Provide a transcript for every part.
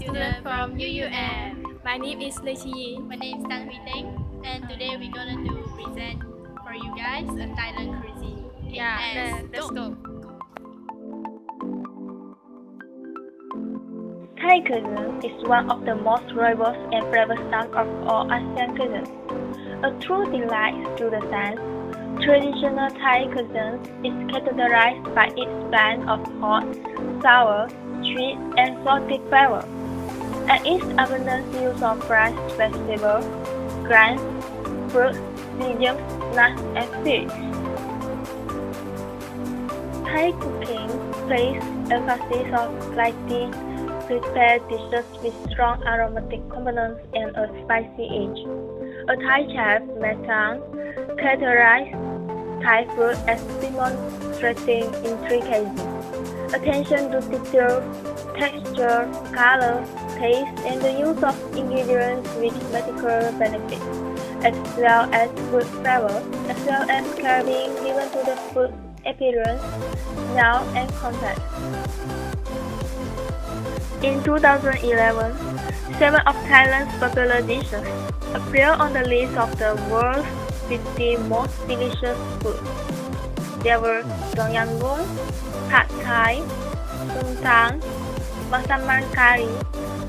student from UUM. My name is Lê Chi Yi. My name is HTENG, and today we're gonna present for you guys a Thailand cuisine. Let's go. Thai cuisine is one of the most robust and flavorsome of all Asian cuisines. A true delight to the sense, traditional Thai cuisine is characterized by its blend of hot, sour, sweet, and salty flavor, and its abundant use of fresh vegetables, grains, fruits, legumes, nuts, and fish. Thai cooking places emphasis on variety, prepared dishes with strong aromatic components and a spicy edge. A Thai chef, Metang, characterized Thai food as demonstrating intricacy, attention to detail, texture, color, taste, and the use of ingredients with medical benefits, as well as food flavor, as well as care being given to the food appearance, smell, and contact. In 2011, 7 of Thailand's popular dishes appeared on the list of the world's 50 most delicious foods. There were Tom Yam Goong, Pad Thai, Sum Tang, Masaman Curry,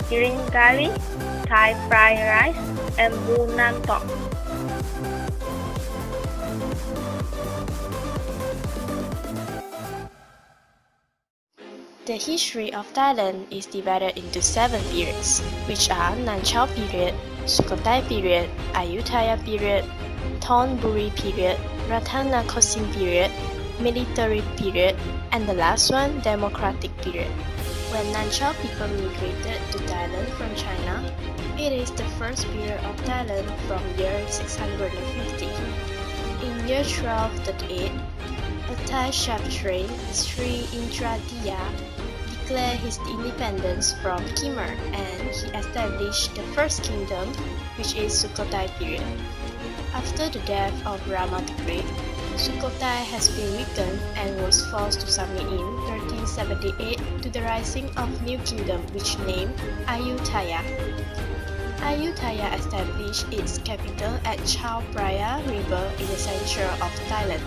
Green Curry, Thai fried rice, and Bu Nam Tok. The history of Thailand is divided into 7 periods, which are Nan Chao period, Sukhothai period, Ayutthaya period, Thonburi period, Ratana Kosin period, military period, and the last one, democratic period. When Nan Chao people migrated to Thailand from China, it is the first period of Thailand from year 650. In year 1238, a Thai chef trained Sri Indradiya declared his independence from Khmer and he established the first kingdom, which is Sukhothai period. After the death of Rama the Great, Sukhothai has been weakened and was forced to submit in 1378 to the rising of new kingdom which named Ayutthaya. Ayutthaya established its capital at Chao Phraya River in the center of Thailand.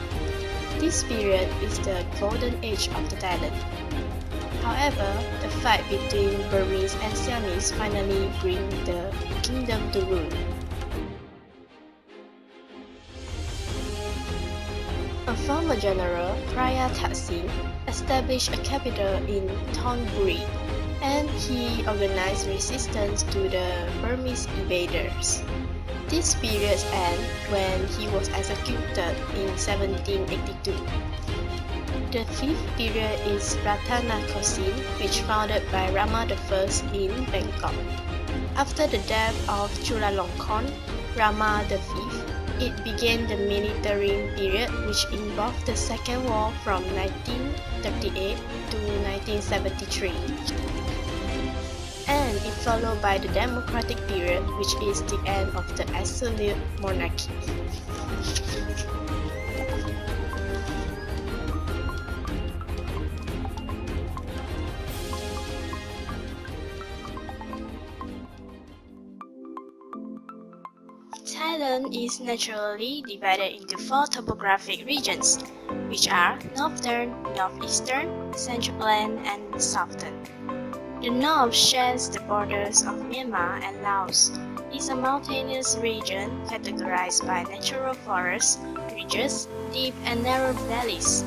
This period is the golden age of the Thailand. However, the fight between Burmese and Siamese finally bring the kingdom to ruin. A former general, Phraya Thaksin, established a capital in Thonburi, and he organized resistance to the Burmese invaders. This period ends when he was executed in 1782. The 5th period is Ratana Kosin, which founded by Rama I in Bangkok. After the death of Chulalongkorn, Rama V, it began the military period, which involved the Second War from 1938 to 1973. And it followed by the democratic period, which is the end of the absolute monarchy. Thailand is naturally divided into 4 topographic regions, which are Northern, Northeastern, Central Plain, and Southern. The north shares the borders of Myanmar and Laos. It is a mountainous region categorized by natural forests, ridges, deep and narrow valleys.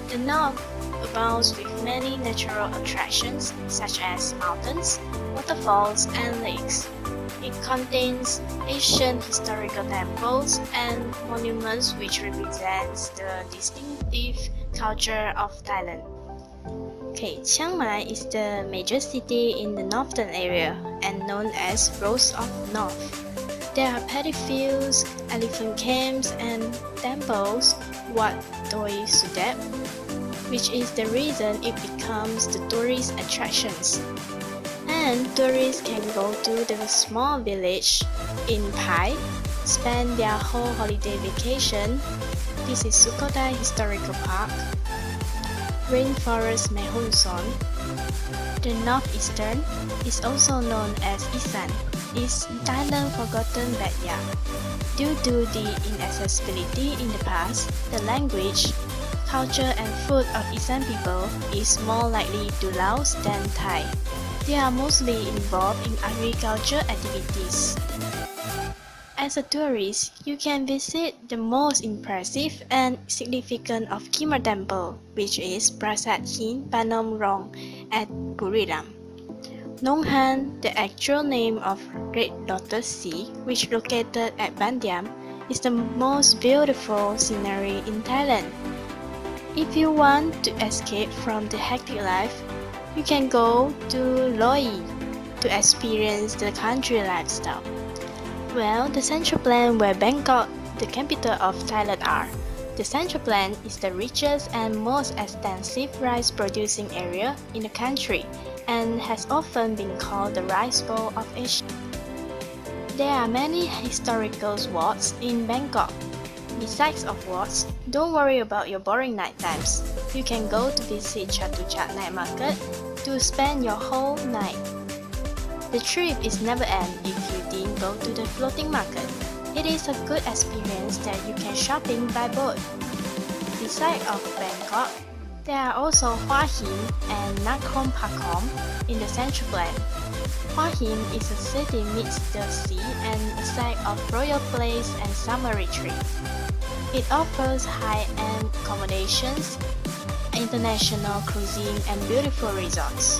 The north abounds with many natural attractions such as mountains, waterfalls, and lakes. It contains ancient historical temples and monuments which represents the distinctive culture of Thailand. Chiang Mai is the major city in the northern area and known as Rose of North. There are paddy fields, elephant camps, and temples, Wat Doi Sudep, which is the reason it becomes the tourist attractions. And tourists can go to the small village in Pai, spend their whole holiday vacation. This is Sukhothai Historical Park, Rainforest Mae Hong Son, The northeastern is also known as Isan, is Thailand's forgotten backyard. Due to the inaccessibility in the past, the language, culture and food of Isan people is more likely to Laos than Thai. They are mostly involved in agriculture activities. As a tourist, you can visit the most impressive and significant of Khmer Temple, which is Prasat Hin Panom Rong at Buriram. Nong Han, the actual name of Red Lotus Sea, which located at Bandiam, is the most beautiful scenery in Thailand. If you want to escape from the hectic life, you can go to Loi to experience the country lifestyle. Well, the Central Plain where Bangkok, the capital of Thailand are. The Central Plain is the richest and most extensive rice-producing area in the country and has often been called the Rice Bowl of Asia. There are many historical spots in Bangkok. Besides of walks, don't worry about your boring night times. You can go to visit Chatuchak Night Market to spend your whole night. The trip is never end if you didn't go to the floating market. It is a good experience that you can shopping by boat. Besides of Bangkok, there are also Hua Hin and Nakhon Pathom in the Central Plain. Hua Hin is a city meets the sea and a site of royal place and summer retreat. It offers high-end accommodations, international cuisine and beautiful resorts.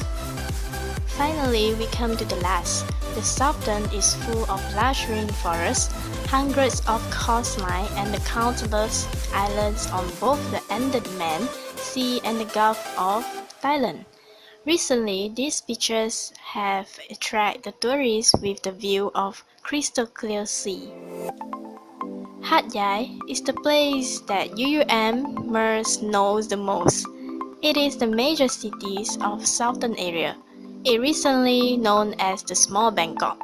Finally, we come to the last. The southern is full of lush rainforests, hundreds of coastlines and the countless islands on both the Andaman Sea and the Gulf of Thailand. Recently, these beaches have attracted the tourists with the view of crystal clear sea. Hat Yai is the place that UUM knows the most. It is the major cities of southern area. It recently known as the Small Bangkok.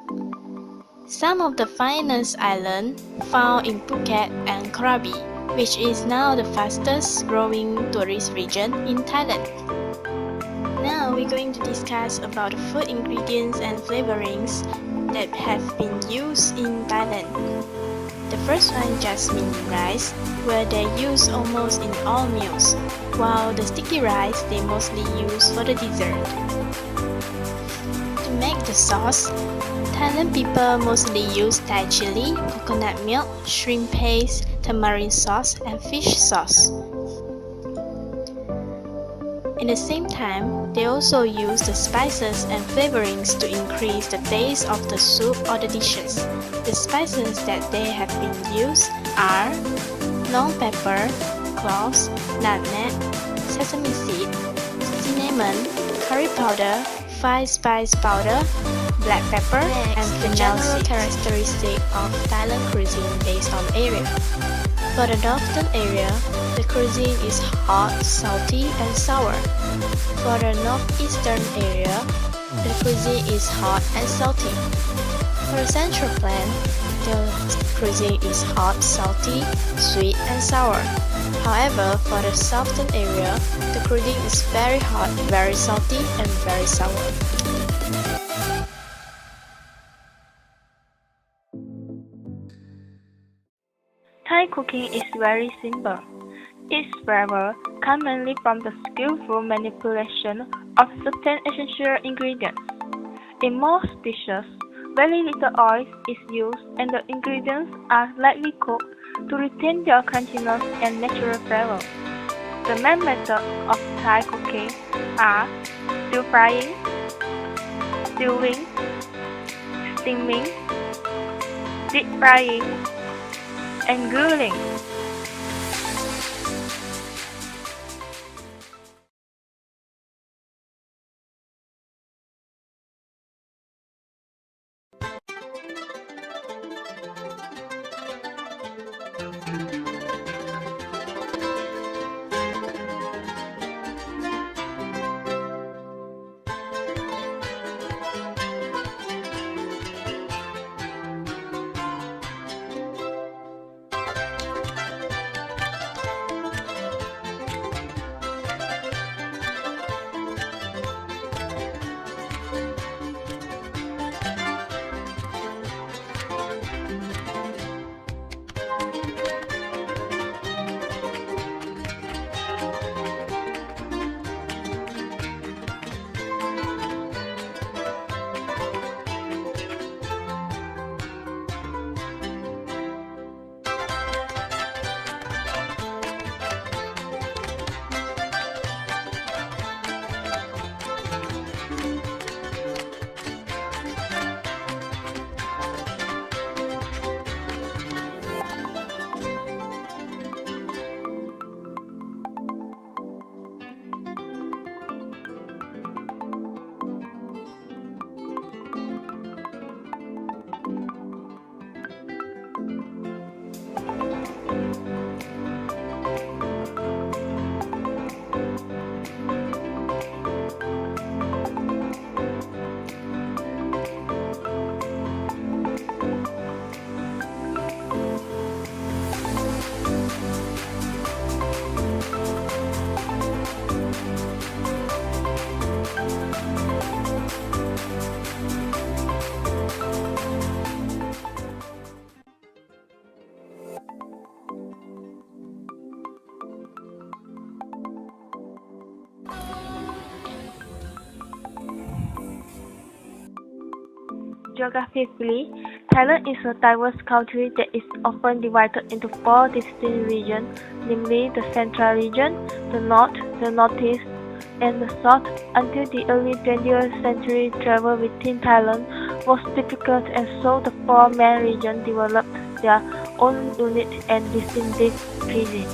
Some of the finest islands found in Phuket and Krabi, which is now the fastest growing tourist region in Thailand. Now we're going to discuss about the food ingredients and flavorings that have been used in Thailand. The first one, jasmine rice, where they use almost in all meals, while the sticky rice they mostly use for the dessert. To make the sauce, Thailand people mostly use Thai chili, coconut milk, shrimp paste, tamarind sauce, and fish sauce. At the same time, they also use the spices and flavorings to increase the taste of the soup or the dishes. The spices that they have been used are long pepper, cloves, nutmeg, sesame seed, cinnamon, curry powder, fine spice powder, black pepper, and the general characteristic of Thailand cuisine based on area. For the northern area, the cuisine is hot, salty, and sour. For the northeastern area, the cuisine is hot and salty. For the central plain, the cuisine is hot, salty, sweet, and sour. However, for the southern area, the cuisine is very hot, very salty, and very sour. Thai cooking is very simple. Its flavor comes mainly from the skillful manipulation of certain essential ingredients. In most dishes, very little oil is used and the ingredients are lightly cooked to retain their crunchiness and natural flavor. The main methods of Thai cooking are stir frying, stewing, steaming, deep frying, and grilling. Geographically, Thailand is a diverse country that is often divided into 4 distinct regions, namely the Central Region, the North, the Northeast, and the South. Until the early 20th century, travel within Thailand was difficult, and so the 4 main regions developed their own unique and distinctive cuisine.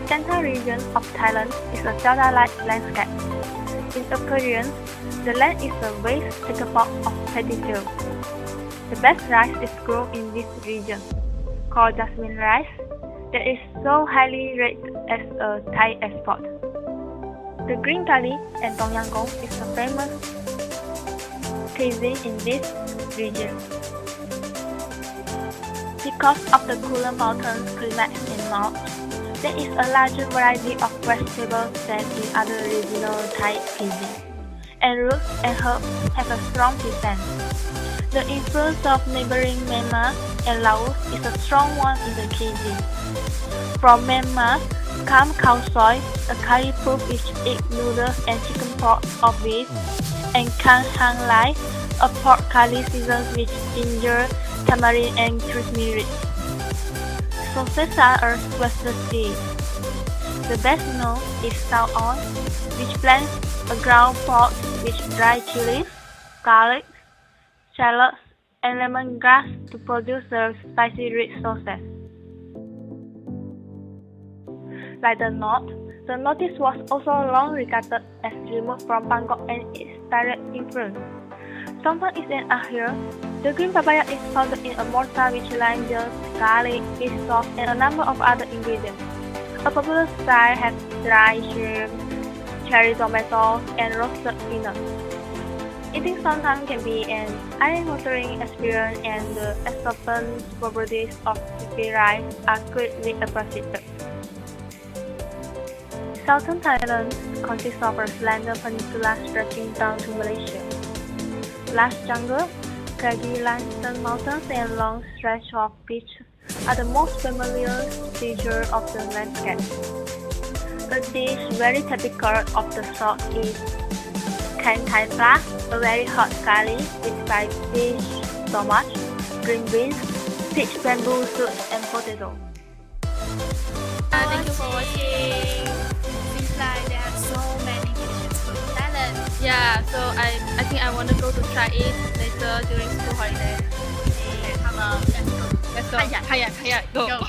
Central region of Thailand is a delta-like landscape. In appearance, the land is a vast expanse of paddy fields. The best rice is grown in this region, called jasmine rice, that is so highly rated as a Thai export. The green curry and tom yam goong is a famous cuisine in this region. Because of the cooler mountain climate in north, there is a larger variety of vegetables than in other regional Thai cuisine, and roots and herbs have a strong presence. The influence of neighboring Myanmar and Laos is a strong one in the cuisine. From Myanmar come khao soi, a curry proof with egg noodles and chicken pot of beef, and kang hang lai, a pork curry seasoned with ginger, tamarind, and turmeric. Sauces are a specialty. The best known is sao on, which blends a ground pork with dry chilies, garlic, shallots, and lemongrass to produce the spicy rich sauces. Like the Northeast was also long regarded as removed from Bangkok and its direct influence. Sometimes is an here. The green papaya is found in a mortar with lime juice, garlic, fish sauce, and a number of other ingredients. A popular style has dry shrimp, cherry tomato, and roasted peanuts. Eating sometimes can be an eye-watering experience, and the exorbitant properties of sticky rice are greatly appreciated. Southern Thailand consists of a slender peninsula stretching down to Malaysia. Large jungle, craggy limestone mountains, and long stretch of beach are the most familiar features of the landscape. A dish very typical of the south is Khang Thai Pla, a very hot curry with fried fish, spinach, green beans, peach bamboo soup, and potato. Thank you for watching. Seems like there are so many dishes from Thailand. Yeah, so I think I want to go to try it later during school holiday. Okay, come on, let's go. Let's go. Hiya. Hiya, go. Go.